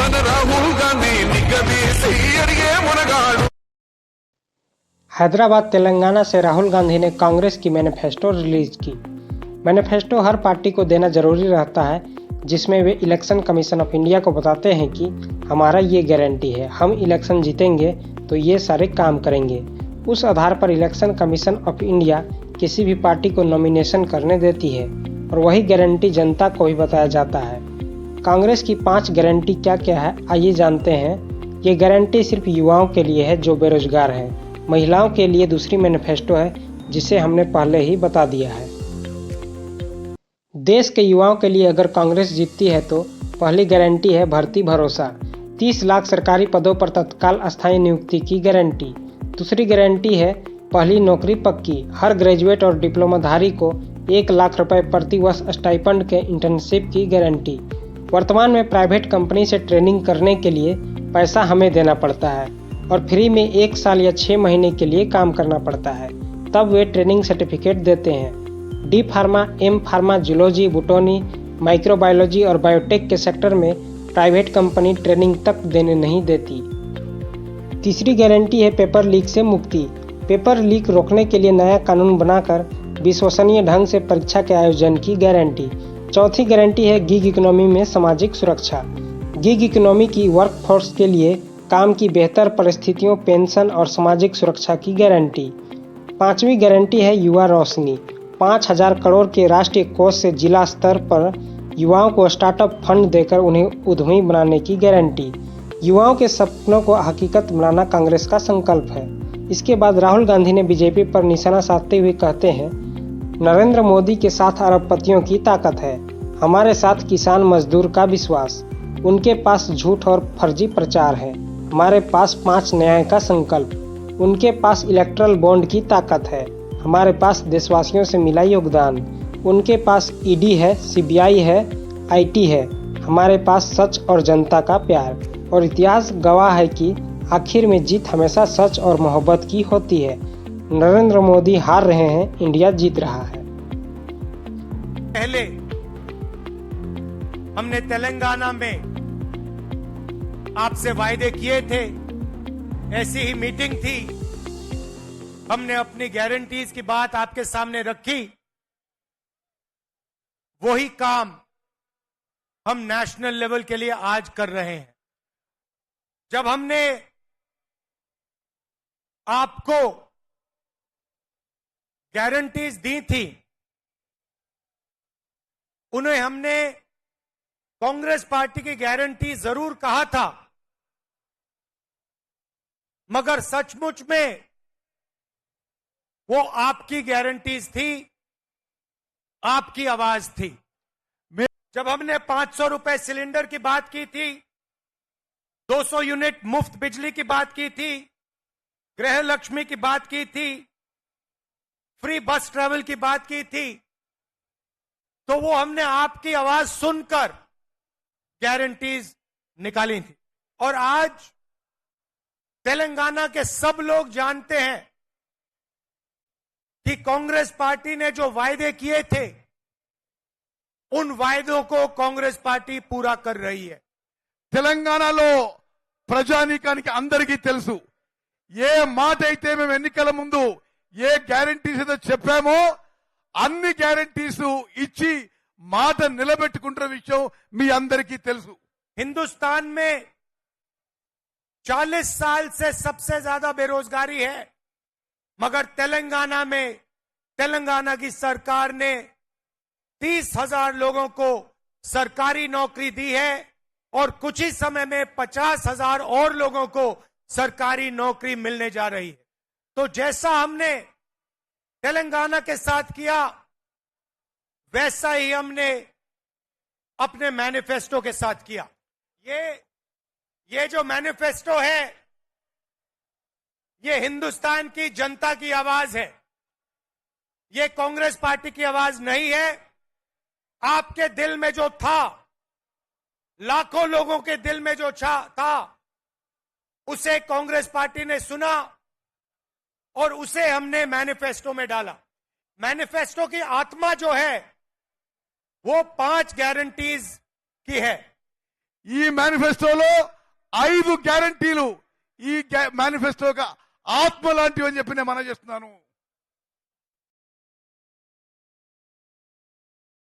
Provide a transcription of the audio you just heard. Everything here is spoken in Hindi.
మన రాహుల్ గాంధీ నిగదీసి అడిగే మునగాడు. हैदराबाद तेलंगाना से राहुल गांधी ने कांग्रेस की मैनिफेस्टो रिलीज की। मैनिफेस्टो हर पार्टी को देना जरूरी रहता है, जिसमें वे इलेक्शन कमीशन ऑफ इंडिया को बताते हैं कि हमारा ये गारंटी है, हम इलेक्शन जीतेंगे तो ये सारे काम करेंगे। उस आधार पर इलेक्शन कमीशन ऑफ इंडिया किसी भी पार्टी को नॉमिनेशन करने देती है और वही गारंटी जनता को भी बताया जाता है। कांग्रेस की 5 गारंटी क्या क्या है, आइए जानते हैं। ये गारंटी सिर्फ युवाओं के लिए है जो बेरोजगार हैं। महिलाओं के लिए दूसरी मैनिफेस्टो है, जिसे हमने पहले ही बता दिया है। देश के युवाओं के लिए अगर कांग्रेस जीतती है तो पहली गारंटी है भर्ती भरोसा, 30 लाख सरकारी पदों पर तत्काल अस्थायी नियुक्ति की गारंटी। दूसरी गारंटी है पहली नौकरी पक्की, हर ग्रेजुएट और डिप्लोमाधारी को 1 लाख रुपए प्रति वर्ष स्टाइपेंड के इंटर्नशिप की गारंटी। वर्तमान में प्राइवेट कंपनी से ट्रेनिंग करने के लिए पैसा हमें देना पड़ता है और फ्री में 1 साल या 6 महीने के लिए काम करना पड़ता है, तब वे ट्रेनिंग सर्टिफिकेट देते हैं। D pharma, M pharma, zoology, botany, microbiology और बायोटेक के सेक्टर में प्राइवेट कंपनी ट्रेनिंग तक देने नहीं देती। तीसरी गारंटी है पेपर लीक से मुक्ति, पेपर लीक रोकने के लिए नया कानून बनाकर विश्वसनीय ढंग से परीक्षा के आयोजन की गारंटी। चौथी गारंटी है गिग इकोनॉमी में सामाजिक सुरक्षा, गिग इकोनॉमी की वर्कफोर्स के लिए काम की बेहतर परिस्थितियों, पेंशन और सामाजिक सुरक्षा की गारंटी। पांचवी गारंटी है युवा रोशनी, 5,000 करोड़ के राष्ट्रीय कोष से जिला स्तर पर युवाओं को स्टार्टअप फंड देकर उन्हें उद्यमी बनाने की गारंटी। युवाओं के सपनों को हकीकत बनाना कांग्रेस का संकल्प है। इसके बाद राहुल गांधी ने बीजेपी पर निशाना साधते हुए कहते हैं, नरेंद्र मोदी के साथ अरबपतियों की ताकत है, हमारे साथ किसान मजदूर का विश्वास, उनके पास झूठ और फर्जी प्रचार है, हमारे पास 5 न्याय का संकल्प, उनके पास इलेक्ट्रल बॉन्ड की ताकत है, हमारे पास देशवासियों से मिला योगदान, उनके पास ईडी है, सीबीआई है, आईटी है, हमारे पास सच और जनता का प्यार। और इतिहास गवाह है कि आखिर में जीत हमेशा सच और मोहब्बत की होती है। नरेंद्र मोदी हार रहे हैं, इंडिया जीत रहा है। पहले हमने तेलंगाना में आपसे वायदे किए थे, ऐसी ही मीटिंग थी, हमने अपनी गारंटीज की बात आपके सामने रखी। वही काम हम नेशनल लेवल के लिए आज कर रहे हैं। जब हमने आपको गारंटीज दी थी, उन्हें हमने कांग्रेस पार्टी की गारंटी जरूर कहा था, मगर सचमुच में वो आपकी गारंटीज थी, आपकी आवाज थी। जब हमने 500 रुपए सिलेंडर की बात की थी, 200 यूनिट मुफ्त बिजली की बात की थी, गृह लक्ष्मी की बात की थी, फ्री बस ट्रैवल की बात की थी, तो वो हमने आपकी आवाज सुनकर गारंटीज निकाली थी। और आज तेलंगाना के सब लोग जानते हैं कि कांग्रेस पार्टी ने जो वायदे किए थे, उन वायदों को कांग्रेस पार्टी पूरा कर रही है। తెలంగాణలో ప్రజానీకానికి అందరికీ తెలుసు, ఏ మాట అయితే మేము ఎన్నికల ముందు ఏ గ్యారంటీస్ అయితే చెప్పామో అన్ని గ్యారంటీస్ ఇచ్చి మాట నిలబెట్టుకుంటున్న విషయం మీ అందరికీ తెలుసు। हिंदुस्तान में 40 साल से सबसे ज्यादा बेरोजगारी है, मगर तेलंगाना में तेलंगाना की सरकार ने 30,000 लोगों को सरकारी नौकरी दी है और कुछ ही समय में 50,000 और लोगों को सरकारी नौकरी मिलने जा रही है। तो जैसा हमने तेलंगाना के साथ किया, वैसा ही हमने अपने मैनिफेस्टो के साथ किया। ये जो मैनिफेस्टो है, ये हिंदुस्तान की जनता की आवाज है, ये कांग्रेस पार्टी की आवाज नहीं है। आपके दिल में जो था, लाखों लोगों के दिल में जो था, उसे कांग्रेस पार्टी ने सुना और उसे हमने मैनिफेस्टो में डाला। मैनिफेस्टो की आत्मा जो है वो 5 गारंटीज की है। ఈ మేనిఫెస్టోలో 5 గ్యారంటీలు ఈ మేనిఫెస్టోగా ఆత్మ లాంటివి అని చెప్పి నేను మనం చేస్తున్నాను.